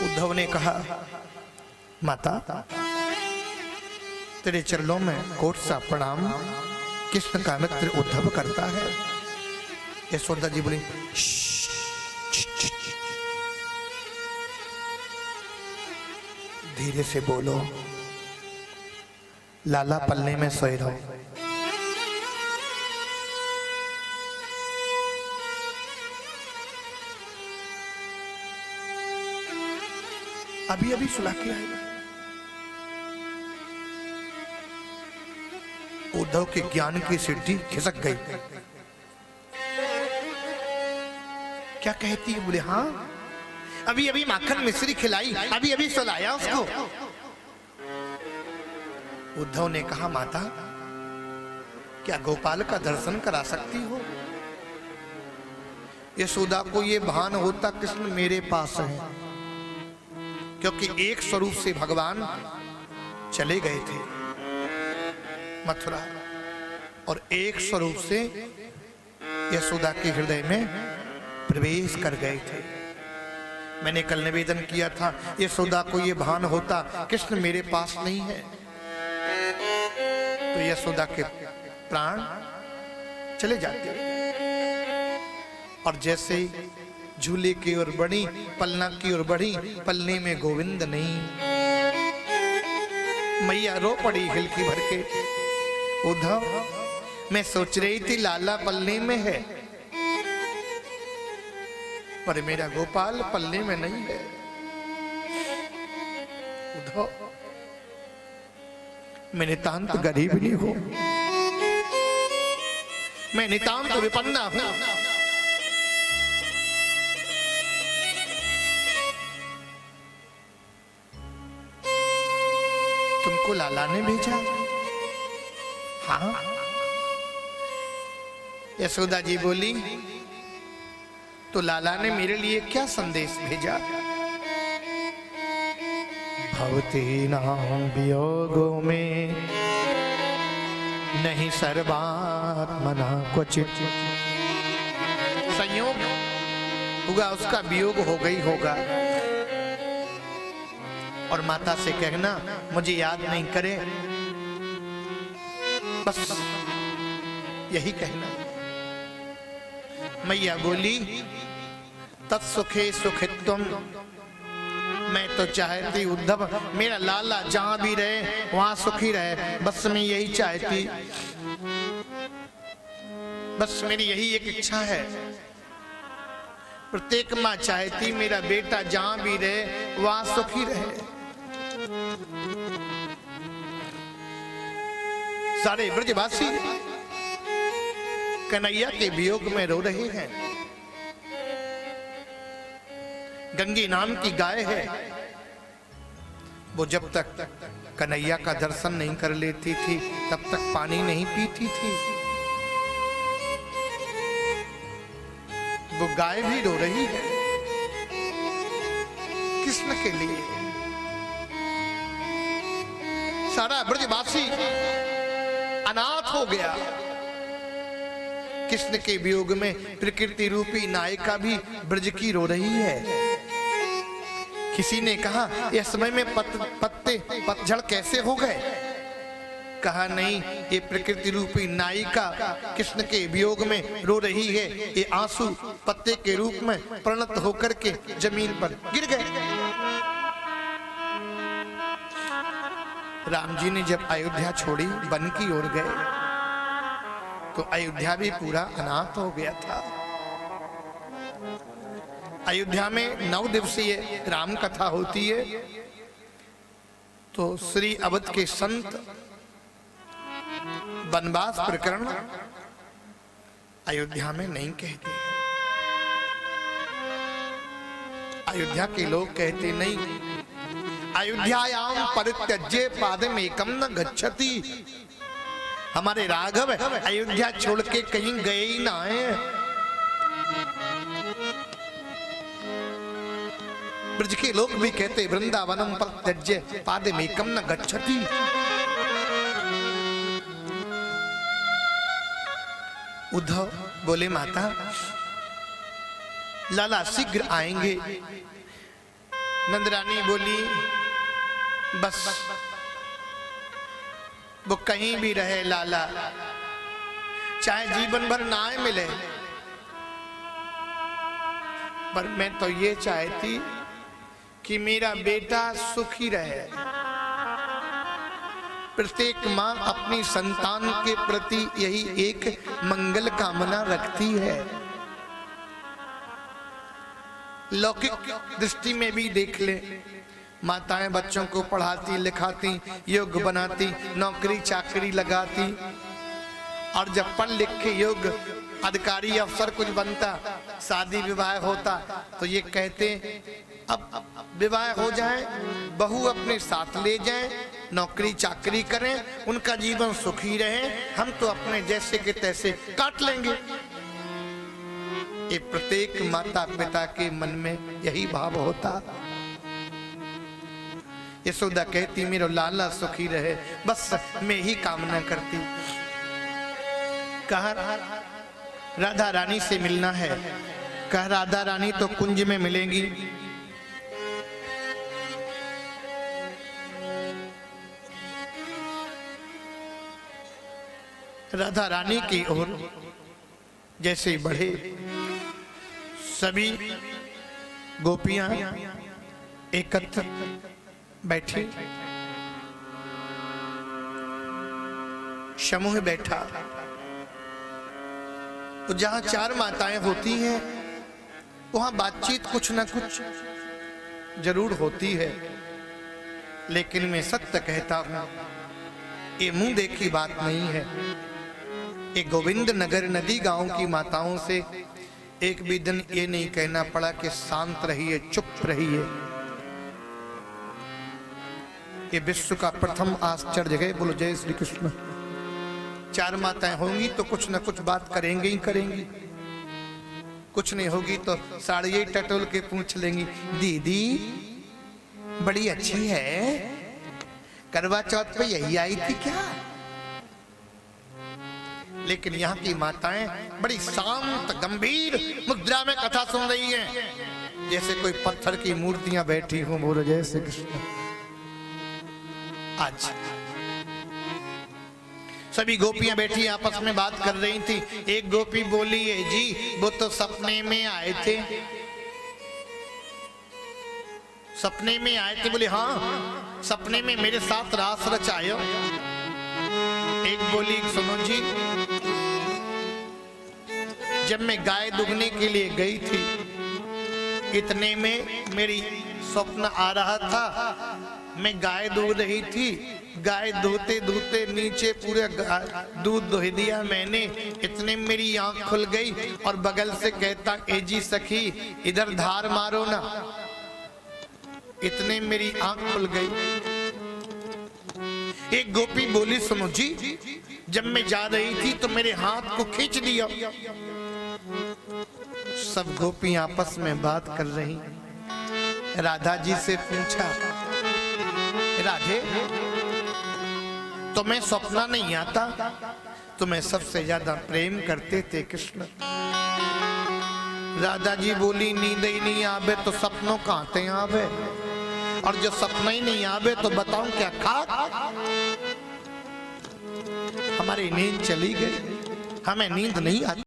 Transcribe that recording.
उद्धव ने कहा, माता तेरे चरणों में कोट सा प्रणाम कृष्ण का मित्र उद्धव करता है। यशोदा जी बोली, धीरे से बोलो, लाला पल्ले में सोए रहो। अभी अभी सुला के आएगा। उद्धव के ज्ञान की सिद्धि खिसक गई। क्या कहती है? बोले, हाँ अभी अभी माखन मिश्री खिलाई, अभी अभी सुलाया उसको। उद्धव ने कहा, माता क्या गोपाल का दर्शन करा सकती हो? यशोदा को ये भान होता कृष्ण मेरे पास है, क्योंकि एक स्वरूप से भगवान चले गए थे मथुरा और एक स्वरूप से यशोदा के हृदय में प्रवेश कर गए थे। मैंने कल निवेदन किया था, यशोदा को ये भान होता कृष्ण मेरे पास नहीं है, तो यशोदा के प्राण चले जाते। और जैसे झूले की ओर बढ़ी, पलना की ओर बढ़ी, पलने में गोविंद नहीं, मैया रो पड़ी हिलकी भर के। उद्धव, मैं सोच रही थी लाला पलने में है, पर मेरा गोपाल पलने में नहीं है। उद्धव, मैं नितांत गरीब नहीं हूं, मैं नितांत विपन्ना हूं। तुमको लाला ने भेजा? हाँ। यशोदा जी बोली, तो लाला ने मेरे लिए क्या संदेश भेजा? भवती नाम वियोगो में नहीं सर्वात्मना क्वचित। संयोग होगा, उसका वियोग हो गई होगा। और माता से कहना मुझे याद नहीं करे, बस यही कहना। मैया बोली, तत्सुखे सुखित्वम। मैं तो चाहती उद्धव मेरा लाला जहां भी रहे वहां सुखी रहे, बस मैं यही चाहती, बस मेरी यही एक इच्छा है। प्रत्येक मां चाहती मेरा बेटा जहां भी रहे वहां सुखी रहे। सारे ब्रजवासी कन्हैया के वियोग में रो रहे हैं। गंगी नाम की गाय है, वो जब तक कन्हैया का दर्शन नहीं कर लेती थी तब तक पानी नहीं पीती थी। वो गाय भी रो रही है कृष्ण के लिए। सारा ब्रजवासी अनाथ हो गया। कृष्ण के वियोग में प्रकृति रूपी नायिका भी ब्रज की रो रही है। किसी ने कहा, इस समय में पत्ते पतझड़ कैसे हो गए? कहा, नहीं, ये प्रकृति रूपी नायिका कृष्ण के वियोग में रो रही है। ये आंसू पत्ते के रूप में परिणत होकर के जमीन पर गिर गए। राम जी ने जब अयोध्या छोड़ी, वन की ओर गए, तो अयोध्या भी पूरा अनाथ हो गया था। अयोध्या में 9 दिवसीय राम कथा होती है, तो श्री अवध के संत वनवास प्रकरण अयोध्या में नहीं कहते। अयोध्या के लोग कहते नहीं, अयोध्यायाम परित्यज्य पादमेकम न गच्छति। हमारे राघव अयोध्या छोड़ के कहीं गए ही ना है। ब्रज के लोग भी कहते, वृंदावनम परित्यज्य पादमेकम न गच्छति। उद्धव बोले, माता लाला शीघ्र आएंगे, नंदरानी बोली बस वो कहीं भी रहे लाला, चाहे जीवन भर ना मिले, पर मैं तो ये चाहती कि मेरा बेटा सुखी रहे। प्रत्येक माँ अपनी संतान के प्रति यही एक मंगल कामना रखती है। लौकिक दृष्टि में भी देख ले, माताएं बच्चों को पढ़ाती लिखाती, योग्य बनाती, नौकरी चाकरी लगाती, और जब पढ़ लिख के योग्य अधिकारी अफसर कुछ बनता, शादी विवाह होता, तो ये कहते अब विवाह हो जाए, बहू अपने साथ ले जाएं, नौकरी चाकरी करें, उनका जीवन सुखी रहे, हम तो अपने जैसे के तैसे काट लेंगे। ये प्रत्येक माता पिता के मन में यही भाव होता। यशोदा कहती मेरा लाला सुखी रहे, बस मैं ही कामना करती। कहा राधा रानी से मिलना है, कहा राधा रानी तो कुंज में मिलेंगी। राधा रानी की ओर जैसे ही बढ़े, सभी गोपियां एकत्र बैठी, समूह बैठा। तो जहां चार माताएं होती हैं वहां बातचीत कुछ ना कुछ जरूर होती है, लेकिन मैं सत्य कहता हूं ये मुंह देखी बात नहीं है। ये गोविंद नगर नदी गांव की माताओं से एक भी दिन ये नहीं कहना पड़ा कि शांत रहिए, चुप रहिए। ये विश्व का प्रथम आश्चर्य है। बोलो जय श्री कृष्ण। चार माताएं होंगी तो कुछ न कुछ बात करेंगे ही करेंगी, कुछ नहीं होगी तो साड़िये टटोल के पूछ लेंगी, दीदी बड़ी अच्छी है, करवा चौथ पे यही आई थी क्या? लेकिन यहाँ की माताएं बड़ी शांत गंभीर मुद्रा में कथा सुन रही हैं, जैसे कोई पत्थर की मूर्तियां बैठी हों। बोलो जय श्री कृष्ण। आज सभी गोपियां बैठी आपस में बात कर रही थी। एक गोपी बोली है जी वो तो सपने में आए थे। सपने में आए थे? बोले हाँ, सपने में मेरे साथ रास रचायो। एक बोली सुनो जी, जब मैं गाय दुगने के लिए गई थी, इतने में मेरी स्वप्न आ रहा था, मैं गाय दूध रही थी, गाय दूधते दूधते नीचे पूरे दूध दोह दिया मैंने, इतने मेरी आंख खुल गई और बगल से कहता ए जी सखी इधर धार मारो ना, इतने मेरी आंख खुल गई। एक गोपी बोली सुनो जी, जब मैं जा रही थी तो मेरे हाथ को खींच दिया। सब गोपी आपस में बात कर रही। राधा जी से पूछा, राधे तुम्हें सपना नहीं आता? तुम्हें सबसे ज्यादा प्रेम करते थे कृष्ण। राधा जी बोली नींद ही नहीं आवे तो सपनों कहां ते आवे, और जो सपना ही नहीं आवे तो बताऊं क्या खाक? हमारी नींद चली गई, हमें नींद नहीं आती।